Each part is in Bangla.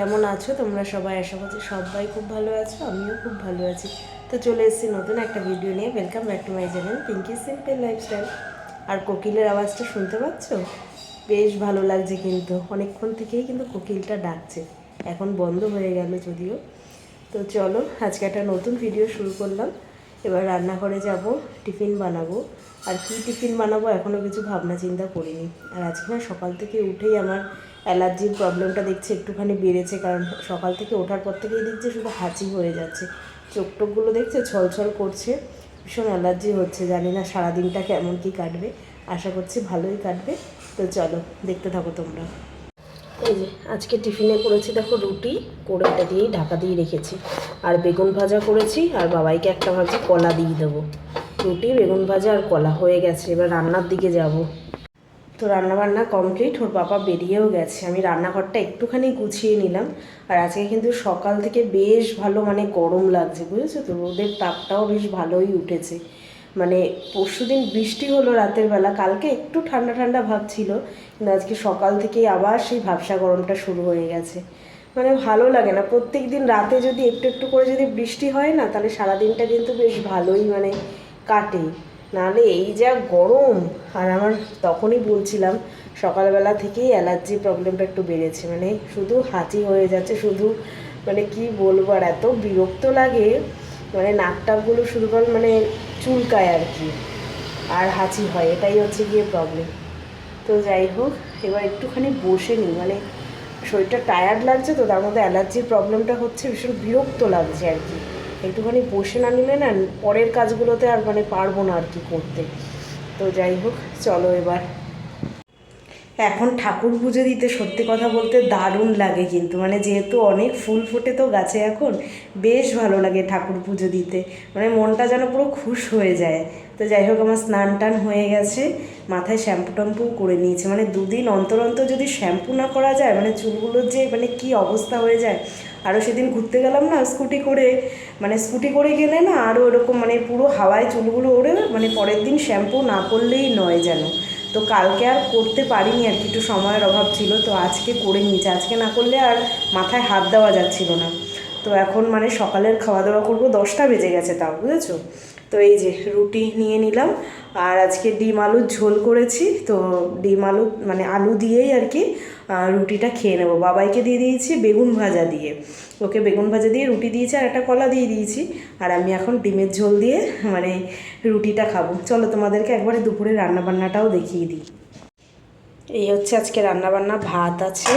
কেমন আছো তোমরা সবাই? আশা করছি সবাই খুব ভালো আছো, আমিও খুব ভালো আছি। তো চলে এসেছি নতুন একটা ভিডিও নিয়ে। Welcome back to my channel Pinky simple lifestyle. আর কোকিলের আওয়াজটা শুনতে পাচ্ছ? বেশ ভালো লাগছে, কিন্তু অনেকক্ষণ থেকেই কিন্তু কোকিলটা ডাকছে। এখন বন্ধ হয়ে গেল যদিও। তো চলো আজকে একটা নতুন ভিডিও শুরু করলাম। এবার রান্নাঘরে যাব, টিফিন বানাবো। আর কি টিফিন বানাবো এখনও কিছু ভাবনা চিন্তা করিনি। আর আজকে না সকাল থেকে উঠেই আমার অ্যালার্জির প্রবলেমটা দেখছি একটুখানি বেড়েছে, কারণ সকাল থেকে ওঠার পর থেকেই দেখছি শুধু হাঁচি হয়ে যাচ্ছে। চোখ টোকগুলো দেখছে ছলছল করছে, ভীষণ অ্যালার্জি হচ্ছে। জানি না সারাদিনটা কেমন কি কাটবে, আশা করছি ভালোই কাটবে। তো চলো দেখতে থাকো তোমরা। এই যে আজকে টিফিনে করেছি দেখো রুটি, করে এটা দিয়েই ঢাকা দিয়ে রেখেছি। আর বেগুন ভাজা করেছি, আর বাবাইকে একটা ভাবছি কলা দিয়ে দেবো। রুটি, বেগুন ভাজা আর কলা হয়ে গেছে। এবার রান্নার দিকে যাব। তো রান্নাবান্না কমপ্লিট, ওর বাবা বেরিয়েও গেছে। আমি রান্নাঘরটা একটুখানি গুছিয়ে নিলাম। আর আজকে কিন্তু সকাল থেকে বেশ ভালো গরম লাগছে, বুঝেছো তো? রোদের তাপটাও বেশ ভালোই উঠেছে। পরশুদিন বৃষ্টি হলো রাতের বেলা, কালকে একটু ঠান্ডা ঠান্ডা ভাব ছিল, কিন্তু আজকে সকাল থেকেই আবার সেই ভাবসা গরমটা শুরু হয়ে গেছে। ভালো লাগে না, প্রত্যেক দিন রাতে যদি একটু একটু করে যদি বৃষ্টি হয় না, তাহলে সারাদিনটা কিন্তু বেশ ভালোই কাটে। নাহলে এই যা গরম। আর আমার তখনই বলছিলাম সকালবেলা থেকেই অ্যালার্জি প্রবলেমটা একটু বেড়েছে, শুধু হাঁচি হয়ে যাচ্ছে, শুধু কি বলবো। আর এত বিরক্ত লাগে, নাক টাকগুলো শুধু চুলকায় আর কি, আর হাঁচি হয়, এটাই হচ্ছে গিয়ে প্রবলেম। তো যাই হোক, এবার একটুখানি বসে নিই, শরীরটা টায়ার্ড লাগছে, তো তার মধ্যে অ্যালার্জির প্রবলেমটা হচ্ছে, ভীষণ বিরক্ত লাগছে আর কি। একটুখানি বসে না নিলে না পরের কাজগুলোতে আর পারবো না আর কি করতে। তো যাই হোক, চলো এবার। এখন ঠাকুর পুজো দিতে সত্যি কথা বলতে দারুণ লাগে, কিন্তু যেহেতু অনেক ফুল ফোটে তো গাছে, এখন বেশ ভালো লাগে ঠাকুর পুজো দিতে। মনটা যেন পুরো খুশ হয়ে যায়। তো যাই হোক, আমার স্নান টান হয়ে গেছে, মাথায় শ্যাম্পু ট্যাম্পু করে নিয়েছে। দুদিন অন্তর অন্তর যদি শ্যাম্পু না করা যায়, চুলগুলোর যে কী অবস্থা হয়ে যায়। আরও সেদিন ঘুরতে গেলাম না স্কুটি করে, স্কুটি করে গেলে না আরও এরকম পুরো হাওয়ায় চুলগুলো ওড়ে, পরের দিন শ্যাম্পু না করলেই নয় যেন। তো কালকে আর করতে পারিনি আর কি, একটু সময়ের অভাব ছিল, তো আজকে করে নিয়েছে। আজকে না করলে আর মাথায় হাত দেওয়া যাচ্ছিল না। তো এখন সকালের খাওয়া দাওয়া করবো, 10টা বেজে গেছে তাও, বুঝেছো? তো এই যে রুটি নিয়ে নিলাম, আর আজকে ডিম আলুর ঝোল করেছি। তো ডিম আলু আলু দিয়েই আর কি রুটিটা খেয়ে নেবো। বাবাইকে দিয়ে দিয়েছি বেগুন ভাজা দিয়ে, ওকে বেগুন ভাজা দিয়ে রুটি দিয়েছি, আর একটা কলা দিয়ে দিয়েছি। আর আমি এখন ডিমের ঝোল দিয়ে রুটিটা খাবো। চলো তোমাদেরকে একবারে দুপুরে রান্নাবান্নাটাও দেখিয়ে দিই। এই হচ্ছে আজকে রান্নাবান্না। ভাত আছে,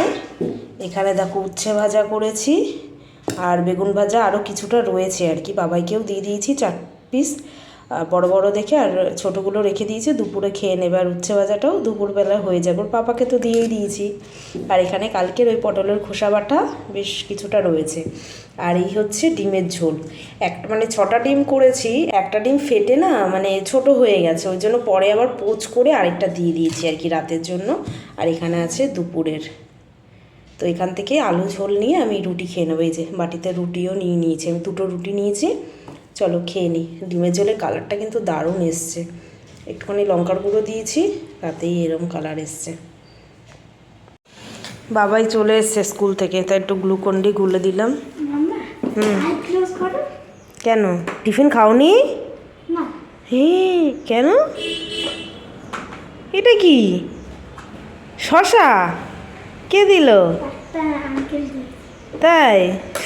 এখানে দেখো উচ্ছে ভাজা করেছি, আর বেগুন ভাজা আরও কিছুটা রয়েছে আর কি। বাবাইকেও দিয়ে দিয়েছি 4 পিস বড় বড় দেখে, আর ছোটোগুলো রেখে দিয়েছি, দুপুরে খেয়ে নেবে। আর উচ্ছে ভাজাটাও দুপুরবেলা হয়ে যাবে, ওর পাপাকে তো দিয়েই দিয়েছি। আর এখানে কালকের ওই পটলের খোসা বাটা বেশ কিছুটা রয়েছে। আর এই হচ্ছে ডিমের ঝোল। একটা 6টা ডিম করেছি, একটা ডিম ফেটে না ছোট হয়ে গেছে, ওই জন্য পরে আবার পোচ করে আরেকটা দিয়ে দিয়েছি আর কি রাতের জন্য। আর এখানে আছে দুপুরের। তো এখান থেকে আলু ঝোল নিয়ে আমি রুটি খেয়ে নেবো। এই যে বাটিতে রুটিও নিয়ে নিয়েছি, আমি 2টো রুটি নিয়েছি। চলো খেয়ে নিই। ডিমের ঝোলের কালারটা কিন্তু দারুণ এসছে, একটুখানি লঙ্কার গুঁড়ো দিয়েছি, তাতেই এরকম কালার এসছে। বাবাই চলে এসছে স্কুল থেকে, তাই একটু গ্লুকন্ডি গুলে দিলাম। কেন টিফিন খাওনি? হে কেন? এটা কি শশা? কে দিল? তাই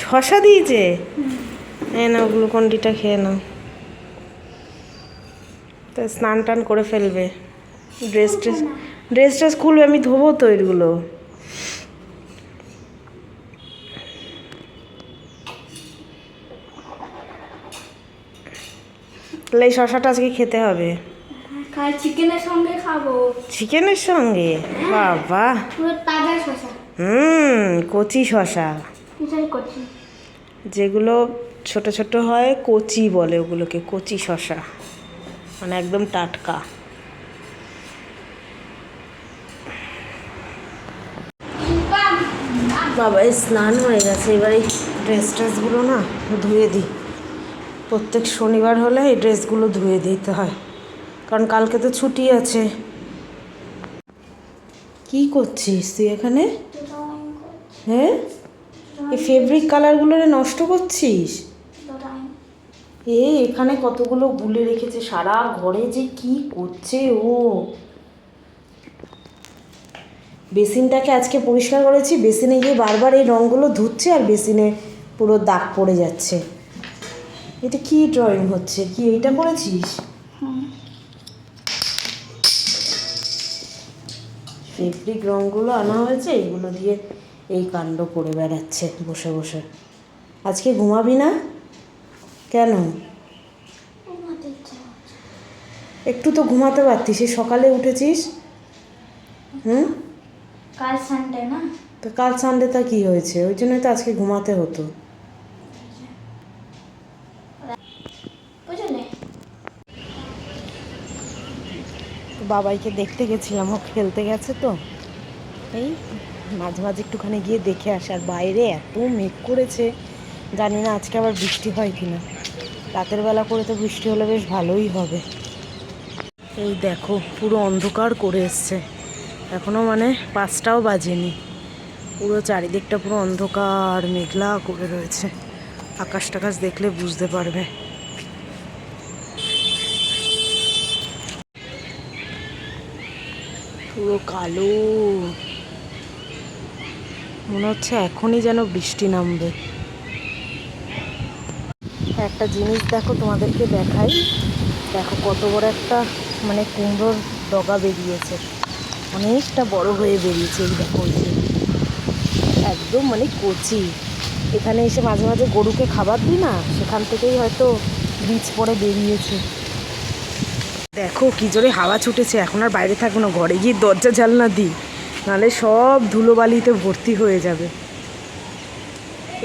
শশা দিয়েছে? নাও গ্লুকন্ডিটা খেয়ে নাও। তা স্নান টান করে ফেলবে, ড্রেস ট্রেস খুলবে, আমি ধোবো তো এগুলো। তাহলে এই শশাটা আজকে খেতে হবে, চিকেনের সঙ্গে খাবো। চিকেনের সঙ্গে? বাবা, পুরো তাজা শসা। কচি শশা, যেগুলো ছোট ছোট হয় কচি বলে ওগুলোকে, কচি শশা, একদম টাটকা। বাবা স্নান হয়ে গেছে, এবার এই ড্রেসগুলো না ধুয়ে দিই। প্রত্যেক শনিবার হলে এই ড্রেসগুলো ধুয়ে দিতে হয়, কারণ কালকে তো ছুটি আছে। কি করছিস তুই এখানে? হ্যাঁ এই ফেব্রিক কালারগুলো নষ্ট করছিস? দোটাই এখানে কতগুলো গুলে রেখেছে, সারা ঘরে যে কি করছে ও। বেসিনটাকে আজকে পরিষ্কার করেছি, বেসিনে গিয়ে বারবার এই রঙগুলো ধুচ্ছে আর বেসিনে পুরো দাগ পড়ে যাচ্ছে। এটা কি ড্রয়িং হচ্ছে? কি এইটা করেছিস? ফেব্রিক রঙগুলো আনা হয়েছে, এইগুলো দিয়ে এই কাণ্ড করে বেড়াচ্ছে বসে বসে। আজকে ঘুমাবি না কেন? একটু তো ঘুমাতে পারতিস, এই সকালে উঠেছিস। কাল সানডে না? তো কাল সানডেটা কি হয়েছে? ওই জন্যই তো আজকে ঘুমাতে হতো। বুঝলে? বাবাইকে দেখতে গেছিলাম, ও খেলতে গেছে তো এই মাঝে মাঝে একটুখানি গিয়ে দেখে আসে। আর বাইরে এত মেঘ করেছে, জানি না আজকে আবার বৃষ্টি হয় কি না। রাতের বেলা করে তো বৃষ্টি হলে বেশ ভালোই হবে। এই দেখো পুরো অন্ধকার করে এসছে, এখনও মানে 5টাও বাজেনি। পুরো চারিদিকটা পুরো অন্ধকার মেঘলা করে রয়েছে। আকাশ টাকাশ দেখলে বুঝতে পারবে। পুরো কালো, মনে হচ্ছে এখনই যেন বৃষ্টি নামবে। একটা জিনিস দেখো, তোমাদেরকে দেখাই। দেখো কত বড় একটা মানে কুমড়োর ডগা বেরিয়েছে, অনেকটা বড় হয়ে বেরিয়েছে। এই দেখো, ওই যে একদম মানে কচি। এখানে এসে মাঝে মাঝে গরুকে খাবার দিই না, সেখান থেকেই হয়তো বীজ পড়ে বেরিয়েছে। দেখো কি জোরে হাওয়া ছুটেছে। এখন আর বাইরে থাকবো না, ঘরে গিয়ে দরজা জানলা দিই, নাহলে সব ধুলোবালিতে ভর্তি হয়ে যাবে।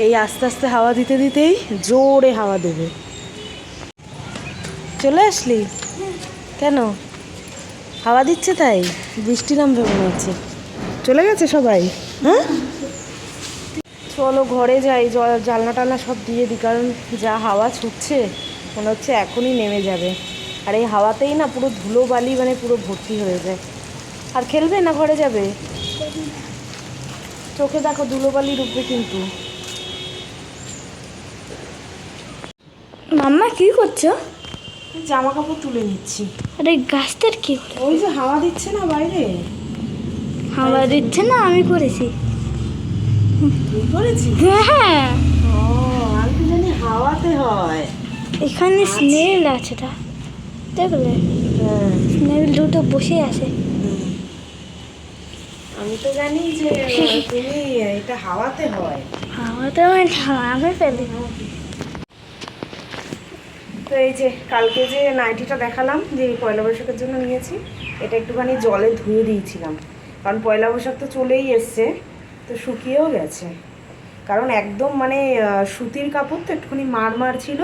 এই আস্তে আস্তে হাওয়া দিতে দিতেই জোরে হাওয়া দেবে। চলে আসলি কেন? হাওয়া দিচ্ছে তাই বৃষ্টি নামবে মনে হচ্ছে। চলে গেছে সবাই? হ্যাঁ চলো ঘরে যাই, জানলা টালনা সব দিয়ে দিই, কারণ যা হাওয়া ছুটছে মনে হচ্ছে এখনই নেমে যাবে। আর এই হাওয়াতেই না পুরো ধুলোবালি মানে পুরো ভর্তি হয়ে যায়। আর খেলবে না ঘরে যাবে? চোখে দেখো ধুলোবালি ডুববে কিন্তু। মাম্মা কি করছো? জামা কাপড় তুলে নিচ্ছি। আরে গাছটার কি? ওই যে হাওয়া দিচ্ছে না বাইরে। হাওয়া দিচ্ছে না, আমি করেছি। তুই করেছিস? হ্যাঁ, ও আমি তো জানি হাওয়াতে হয়। এখানে স্নেল আছে, দেখলে? হ্যাঁ স্নেল দুটো বসে আছে। আমি তো জানি যে তুমি এটা হাওয়াতে হয়। হাওয়াতে আমি ফেলি। তো এই যে কালকে যে নাইটিটা দেখালাম, যে পয়লা বৈশাখের জন্য নিয়েছি, এটা একটুখানি জলে ধুয়ে দিয়েছিলাম, কারণ পয়লা বৈশাখ তো চলেই এসছে, তো শুকিয়েও গেছে। কারণ একদম মানে সুতির কাপড় তো একটুখানি মার ছিল,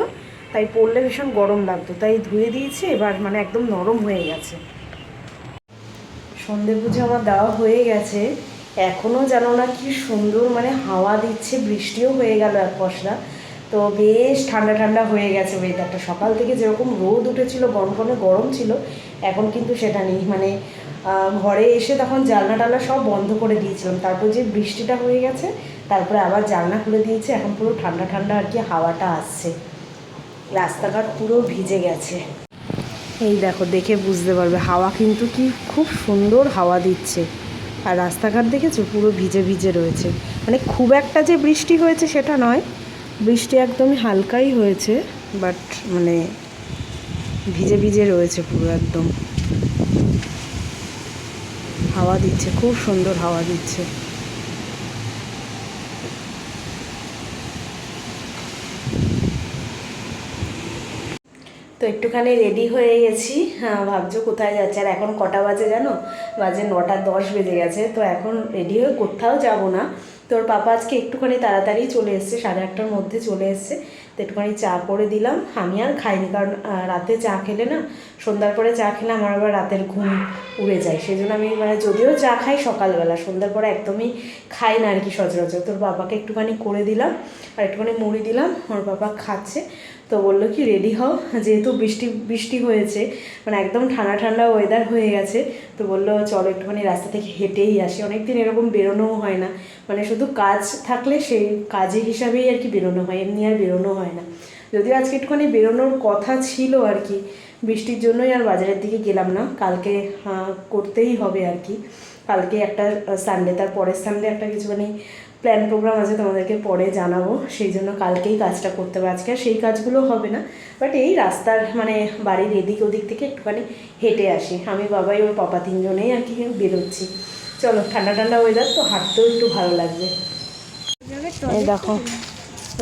তাই পরলে ভীষণ গরম লাগতো, তাই ধুয়ে দিয়েছি। এবার মানে একদম নরম হয়ে গেছে। সন্ধে পুজো আমার দেওয়া হয়ে গেছে, এখনও জানো না কি সুন্দর মানে হাওয়া দিচ্ছে, বৃষ্টিও হয়ে গেল এক পশলা। তো বেশ ঠান্ডা ঠান্ডা হয়ে গেছে ওয়েদারটা। সকাল থেকে যেরকম রোদ উঠেছিল, গরমে গরম ছিল, এখন কিন্তু সেটা নেই। মানে ঘরে এসে তখন জানলা টালনা সব বন্ধ করে দিয়েছিলাম, তারপর যে বৃষ্টিটা হয়ে গেছে, তারপরে আবার জানলা খুলে দিয়েছে, এখন পুরো ঠান্ডা ঠান্ডা আর কি হাওয়াটা আসছে। রাস্তাঘাট পুরো ভিজে গেছে। এই দেখো, দেখে বুঝতে পারবে, হাওয়া কিন্তু কি খুব সুন্দর হাওয়া দিচ্ছে। আর রাস্তাঘাট দেখেছো পুরো ভিজে ভিজে রয়েছে। মানে খুব একটা যে বৃষ্টি হয়েছে সেটা নয়, বৃষ্টি একদমই হালকাই হয়েছে, বাট মানে ভিজে ভিজে রয়েছে পুরো একদম। হাওয়া দিচ্ছে, খুব সুন্দর হাওয়া দিচ্ছে। তো একটুখানি রেডি হয়ে গেছি। হ্যাঁ, ভাবছো কোথায় যাচ্ছে? আর এখন কটা বাজে জানো? বাজে 9:10 বেজে গেছে। তো এখন রেডি হয়ে কোথাও যাব না। তোর পাপা আজকে একটুখানি তাড়াতাড়ি চলে এসছে, 8:30টার মধ্যে চলে এসছে। তো একটুখানি চা করে দিলাম। আমি আর খাইনি, কারণ রাতে চা খেলে না সন্ধ্যার পরে চা খেলে আমার আবার রাতের ঘুম উড়ে যায়, সেই জন্য আমি মানে যদিও চা খাই সকালবেলা, সন্ধ্যার পরে একদমই খাই না আর কি সচরাচর। তোর বাবাকে একটুখানি করে দিলাম আর একটুখানি মুড়ি দিলাম, ওর বাবা খাচ্ছে। তো বললো কি রেডি হও, যেহেতু বৃষ্টি বৃষ্টি হয়েছে, মানে একদম ঠান্ডা ঠান্ডা ওয়েদার হয়ে গেছে, তো বললো চলো একটুখানি রাস্তা থেকে হেঁটেই আসি। অনেকদিন এরকম বেরোনোও হয় না, মানে শুধু কাজ থাকলে সেই কাজের হিসাবেই আর কি বেরোনো হয়, এমনি আর বেরোনো হয় না। যদিও আজকে একটুখানি বেরোনোর কথা ছিল আর কি, বৃষ্টির জন্যই আর বাজারের দিকে গেলাম না। কালকে করতেই হবে আর কি, কালকে একটা সানডে, তার পরের সানডে একটা কিছুখানি প্ল্যান প্রোগ্রাম আছে, তোমাদেরকে পরে জানাবো, সেই জন্য কালকেই কাজটা করতে হবে। আজকে আর সেই কাজগুলো হবে না, বাট এই রাস্তার মানে বাড়ির এদিক ওদিক থেকে একটুখানি হেঁটে আসি। আমি বাবাই ওর পাপা তিনজনেই আর কি বেরোচ্ছি। চলো, ঠান্ডা ঠান্ডা ওয়েদার তো, হাঁটতেও একটু ভালো লাগবে। এই দেখো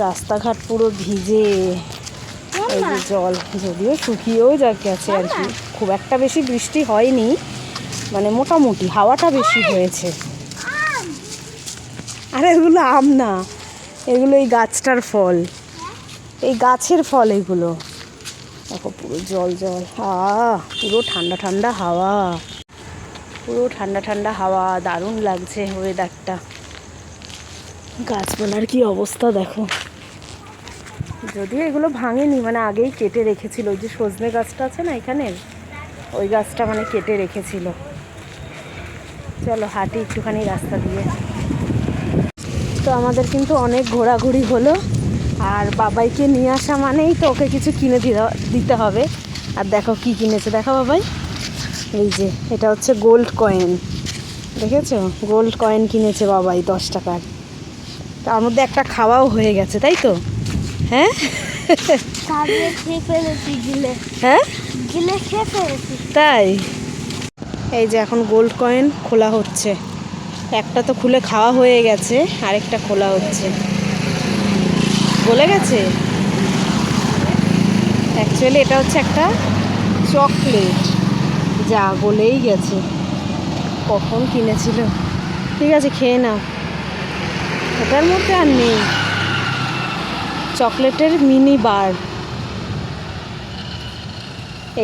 রাস্তাঘাট পুরো ভিজে, এই যে জল, যদিও শুকিয়েও গেছে আর কি, খুব একটা বেশি বৃষ্টি হয়নি, মানে মোটামুটি হাওয়াটা বেশি হয়েছে। আরে এগুলো আম না, এগুলো এই গাছটার ফল, এই গাছের ফল এগুলো। দেখো পুরো জল জল, পুরো ঠান্ডা ঠান্ডা হাওয়া, পুরো ঠান্ডা ঠান্ডা হাওয়া, দারুণ লাগছে ওয়েদারটা। গাছপালার কি অবস্থা দেখো, যদিও এগুলো ভাঙেনি, মানে আগেই কেটে রেখেছিল। ওই যে সজনে গাছটা আছে না এখানে, ওই গাছটা মানে কেটে রেখেছিল। চলো হাঁটি একটুখানি রাস্তা দিয়ে। তো আমাদের কিন্তু অনেক ঘোরাঘুরি হলো, আর বাবাইকে নিয়ে আসা মানেই তো ওকে কিছু কিনে দিতে হবে। আর দেখো কি কিনেছে, দেখো বাবাই, এই যে এটা হচ্ছে গোল্ড কয়েন, দেখেছো? গোল্ড কয়েন কিনেছে বাবাই 10 টাকার। তার মধ্যে একটা খাওয়াও হয়ে গেছে, তাই তো? হ্যাঁ হ্যাঁ তাই। এই যে এখন গোল্ড কয়েন খোলা হচ্ছে, একটা তো খুলে খাওয়া হয়ে গেছে, আরেকটা খোলা হচ্ছে। গলে গেছে অ্যাকচুয়ালি, এটা হচ্ছে একটা চকলেট, যা গলেই গেছে, কখন কিনেছিল। ঠিক আছে খেয়ে নাও, এটার মধ্যে আর নেই, চকলেটের মিনি বার।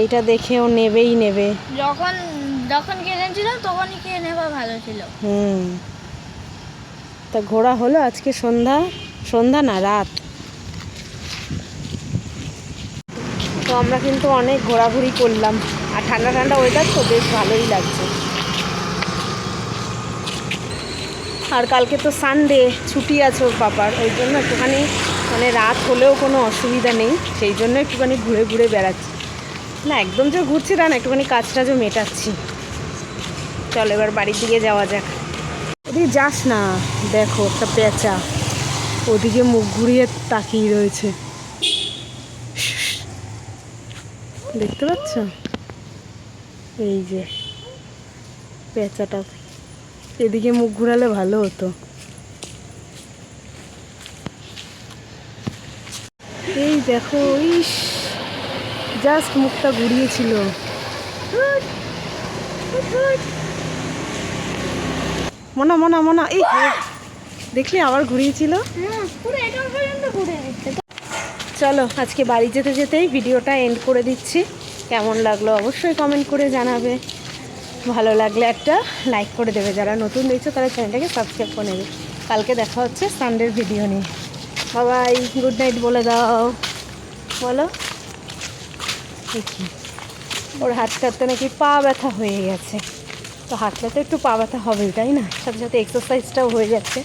এইটা দেখেও নেবেই নেবে, যখন যখন কিনেছিলাম তখনই খেয়ে নেওয়া ভালো ছিল। তা ঘোরা হলো আজকে সন্ধ্যা না রাত। তো আমরা কিন্তু অনেক ঘোরাঘুরি করলাম, আর ঠান্ডা ঠান্ডা ওয়েদার তো বেশ ভালোই লাগছে। আর কালকে তো সানডে, ছুটি আছে ওর পাপার, ওই জন্য একটুখানি মানে রাত হলেও কোনো অসুবিধা নেই, সেই জন্য একটুখানি ঘুরে ঘুরে বেড়াচ্ছি। না একদম যে ঘুরছি তা না, একটুখানি কাজ টাজও মেটাচ্ছি। চল এবার বাড়ির দিকে যাওয়া যাক। ওদিকে যাস না, দেখো একটা পেঁচা ওদিকে মুখ ঘুরিয়ে তাকিয়ে রয়েছে, দেখতে পাচ্ছ? এই যে পেঁচাটা এদিকে মুখ ঘুরালে ভালো হতো। এই দেখো, ইস জাস্ট মুখটা ঘুরিয়েছিল। মনা এই দেখলি আবার ঘুরিয়েছিল। চলো আজকে বাড়ি যেতে যেতেই ভিডিওটা এন্ড করে দিচ্ছি। কেমন লাগলো অবশ্যই কমেন্ট করে জানাবে, ভালো লাগলে একটা লাইক করে দেবে, যারা নতুন দেখছো তারা চ্যানেলটাকে সাবস্ক্রাইব করে নেবে। কালকে দেখা হচ্ছে সানডের ভিডিও নিয়ে। বাবাই গুড নাইট বলে দাও, বলো। দেখি ওর হাঁটতে নাকি পা ব্যথা হয়ে গেছে, তো হাঁটলে তো একটু পা ব্যথা হবেই, তাই না? সাথে সাথে এক্সারসাইজটাও হয়ে যাচ্ছে।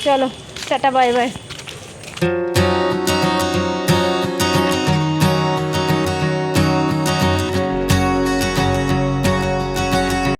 চলো টাটা বাই বাই।